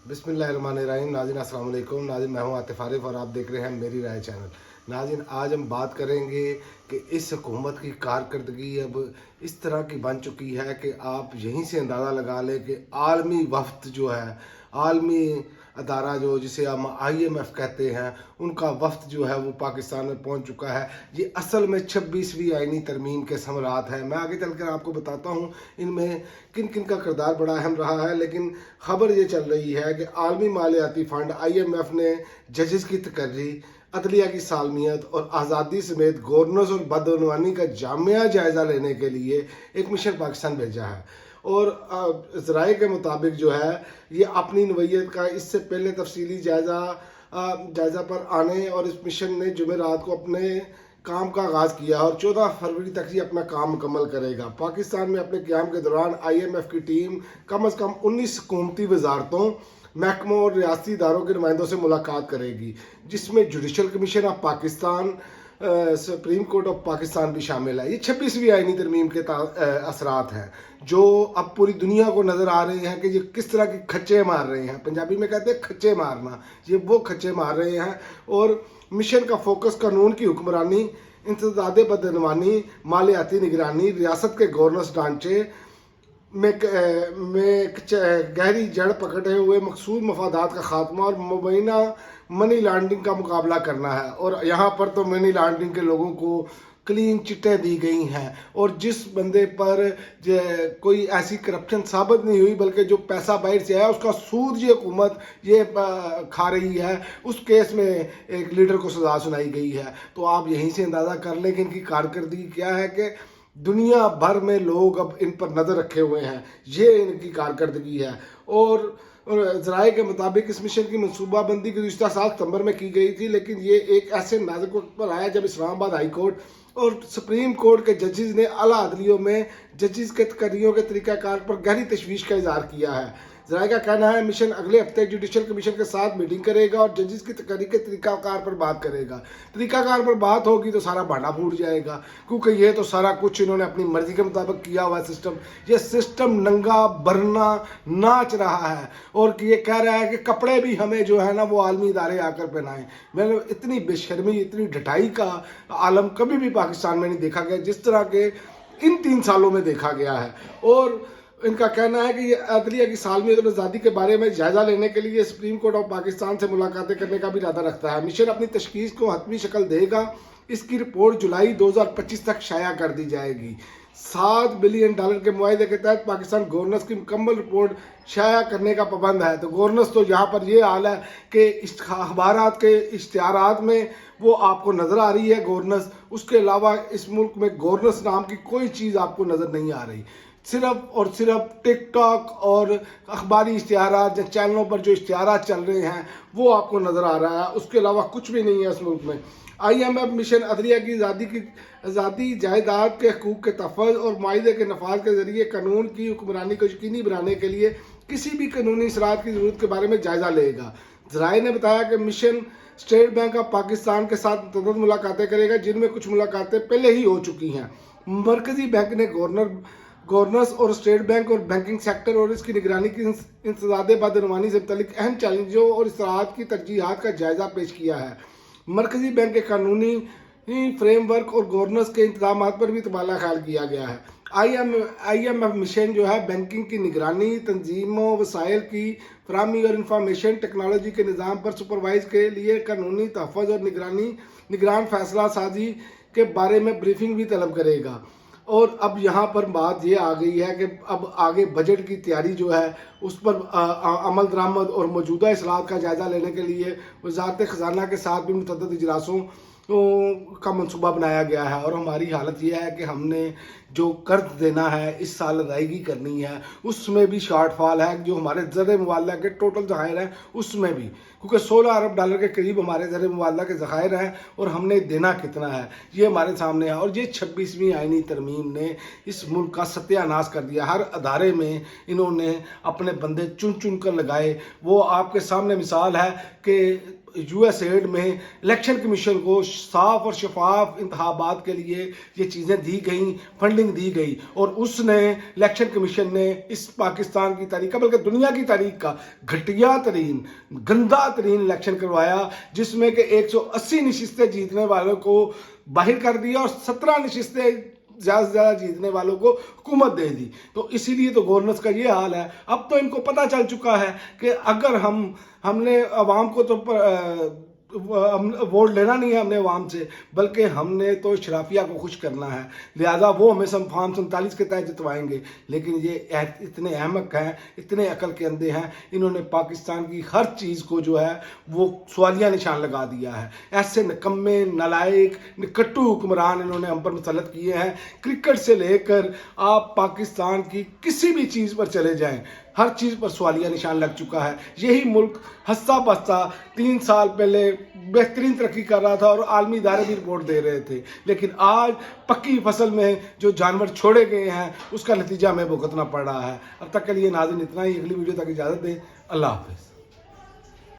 बिस्मिल्लाहिर्रहमानिर्रहीम। नाज़रीन अस्सलाम वालेकुम। नाज़रीन मैं हूँ आतिफ आरिफ और आप देख रहे हैं मेरी राय चैनल। नाज़रीन आज हम बात करेंगे कि इस हुकूमत की कारकर्दगी अब इस तरह की बन चुकी है कि आप यहीं से अंदाज़ा लगा लें कि आलमी वफ्द जो है, आलमी अदारा जो जिसे हम IMF कहते हैं, उनका वफ्द जो है वो पाकिस्तान में पहुंच चुका है। ये असल में 26वीं आइनी तरमीम के समरात हैं। मैं आगे चलकर आपको बताता हूं इनमें किन किन का किरदार बड़ा अहम रहा है। लेकिन खबर ये चल रही है कि आलमी मालियाती फ़ंड IMF ने जजेस की तकर्री, अदलिया की सालमियत और आज़ादी समेत गवर्नेंस और बदनवानी का जामिया जायज़ा लेने के लिए एक मिशन पाकिस्तान भेजा है। और ज़राए के मुताबिक जो है ये अपनी नवैयत का इससे पहले तफसीली जायज़ा पर आने और इस मिशन ने जुमेरात को अपने काम का आगाज़ किया और 14 फरवरी तक ये अपना काम मुकम्मल करेगा। पाकिस्तान में अपने क़याम के दौरान IMF की टीम कम अज़ कम 19 हुकूमती वजारतों, महकमों और रियासती इदारों के नुमाइंदों से मुलाकात करेगी, जिसमें judicial commission of Pakistan, supreme court of Pakistan भी शामिल है। ये 26वीं आइनी तरमीम के असरात हैं जो अब पूरी दुनिया को नज़र आ रहे हैं कि ये किस तरह की खच्चे मार रहे हैं। पंजाबी में कहते हैं खच्चे मारना, ये वो खच्चे मार रहे हैं। और मिशन का फोकस कानून की हुक्मरानी, इंसदादे बदनवानी, मालियाती निगरानी, रियासत के गवर्नेंस ढांचे में गहरी जड़ पकड़े हुए मकसूद मफादात का खात्मा और मुबैना मनी लॉन्ड्रिंग का मुकाबला करना है। और यहाँ पर तो मनी लॉन्ड्रिंग के लोगों को क्लीन चिटें दी गई हैं और जिस बंदे पर कोई ऐसी करप्शन साबित नहीं हुई बल्कि जो पैसा बाहर से आया उसका सूद ये हुकूमत ये खा रही है, उस केस में एक लीडर को सज़ा सुनाई गई है। तो आप यहीं से अंदाज़ा कर लें कि इनकी कारकर्दगी क्या है कि दुनिया भर में लोग अब इन पर नज़र रखे हुए हैं। ये इनकी कारकर्दगी है। और ज़राए के मुताबिक इस मिशन की मनसूबाबंदी गुज़िश्ता साल सितंबर में की गई थी, लेकिन ये एक ऐसे नाजुक वक्त पर आया जब इस्लामाबाद हाई कोर्ट और सुप्रीम कोर्ट के जजेस ने आला अदलियों में जजेस के तकर्रियों के तरीक़ाकार पर गहरी तशवीश का इजहार किया है। ज़राए का कहना है मिशन अगले हफ्ते जुडिशल कमीशन के साथ मीटिंग करेगा और जजेस की तकर्री के तरीक़ाकार पर बात करेगा। तरीक़ाकार पर बात होगी तो सारा भांडा फूट जाएगा, क्योंकि ये तो सारा कुछ इन्होंने अपनी मर्जी के मुताबिक किया हुआ सिस्टम। ये सिस्टम नंगा बरना नाच रहा है और ये कह रहा है कि कपड़े भी हमें जो है ना वो आलमी इदारे आकर पहनाएं। मैंने इतनी बेशर्मी, इतनी ढटाई का आलम कभी भी पाकिस्तान में नहीं देखा गया जिस तरह के इन 3 सालों में देखा गया है। और इनका कहना है कि ये अदलिया की सालमियत और आज़ादी के बारे में जायज़ा लेने के लिए सुप्रीम कोर्ट ऑफ पाकिस्तान से मुलाकातें करने का भी इरादा रखता है। मिशन अपनी तशखीस को हतमी शक्ल देगा। इसकी रिपोर्ट जुलाई 2025 तक शाया कर दी जाएगी। $7 बिलियन के मुआहदे के तहत पाकिस्तान गवर्नेंस की मुकम्मल रिपोर्ट शाया करने का पाबंद है। तो गवर्नेंस तो यहाँ पर ये हाल है कि अखबारात के इश्तिहारात में वो आपको नज़र आ रही है गवर्नेंस, उसके अलावा इस मुल्क में गवर्नेंस नाम की कोई चीज़ आपको नज़र नहीं आ रही। सिर्फ और सिर्फ टिकटॉक और अखबारी इश्तिहारात या चैनलों पर जो इश्तिहारात चल रहे हैं वो आपको नज़र आ रहा है, उसके अलावा कुछ भी नहीं है इस मुल्क में। IMF मिशन अदलिया की आज़ादी, जायदाद के हकूक़ के तहफ़्फ़ुज़ और माहिदे के नफाज के ज़रिए कानून की हुक्मरानी को यकीनी बनाने के लिए किसी भी कानूनी इसरात की ज़रूरत के बारे में जायज़ा लेगा। ज़राए ने बताया कि mission state bank of Pakistan के साथ मुतअद्दिद मुलाकातें करेगा, जिनमें कुछ मुलाकातें पहले ही हो चुकी हैं। मरकज़ी बैंक ने गवर्नेंस और स्टेट बैंक और बैंकिंग सेक्टर और इसकी निगरानी की इंसदादे बदनवानी से मुतल्लिक अहम चैलेंजों और इसरात की तरजीहात का जायज़ा पेश किया है। मरकज़ी बैंक के कानूनी फ्रेमवर्क और गवर्नेंस के इंतजाम पर भी तबादला ख्याल किया गया है। IMF मिशन जो है बैंकिंग की निगरानी, तंजीमों, वसाइल की फराहमी और इंफॉर्मेशन टेक्नोलॉजी के निज़ाम पर सुपरवाइज के लिए कानूनी तहफ़्फ़ुज़ और निगरान फैसला साजी के बारे में ब्रीफिंग भी तलब करेगा। और अब यहाँ पर बात ये आ गई है कि अब आगे बजट की तैयारी जो है उस पर अमल दरामद और मौजूदा इस्लाहात का जायज़ा लेने के लिए वज़ारत ख़ज़ाना के साथ भी मुतअद्दिद इजलासों का मनसूबा बनाया गया है। और हमारी हालत यह है कि हमने जो कर्ज देना है इस साल अदायगी करनी है, उसमें भी शॉर्टफॉल है। जो हमारे ज़र मुबादला के टोटल ज़खायर हैं उसमें भी, क्योंकि $16 अरब के करीब हमारे ज़र मुबादला के ज़खायर हैं और हमने देना कितना है ये हमारे सामने है। और ये 26वीं आइनी तरमीम ने इस मुल्क का सत्यानाश कर दिया। हर अदारे में इन्होंने अपने बंदे चुन चुन कर लगाए। वो आपके सामने मिसाल है कि USAID में इलेक्शन कमीशन को साफ और शफाफ इंतखाबात के लिए ये चीज़ें दी गई, फंडिंग दी गई, और उसने इलेक्शन कमीशन ने इस पाकिस्तान की तारीख का बल्कि दुनिया की तारीख का घटिया तरीन, गंदा तरीन इलेक्शन करवाया, जिसमें कि 180 नशिस्तें जीतने वालों को बाहर कर दिया और 17 नशिस्तें ज़्यादा से ज़्यादा जीतने वालों को हुकूमत दे दी। तो इसीलिए तो गवर्नेंस का ये हाल है। अब तो इनको पता चल चुका है कि अगर हमने आवाम को तो वोट लेना नहीं है हमने आवाम से, बल्कि हमने तो शराफिया को खुश करना है, लिहाजा वो हमें फॉर्म 47 के तहत जितवाएंगे। लेकिन ये इतने अहमक हैं, इतने अकल के अंधे हैं, इन्होंने पाकिस्तान की हर चीज़ को जो है वो सवालिया निशान लगा दिया है। ऐसे निकम्मे, नालायक, निकट्टू हुक्मरान इन्होंने हम पर मुसल्लत किए हैं। क्रिकेट से लेकर आप पाकिस्तान की किसी भी चीज़ पर चले जाएं, हर चीज़ पर सवालिया निशान लग चुका है। यही मुल्क हंसता बसता 3 साल पहले बेहतरीन तरक्की कर रहा था और आलमी इदारे भी रिपोर्ट दे रहे थे, लेकिन आज पक्की फसल में जो जानवर छोड़े गए हैं उसका नतीजा हमें भुगतना पड़ रहा है। अब तक के लिए नाज़रीन इतना ही, अगली वीडियो तक इजाज़त दें। अल्लाह हाफ़िज़।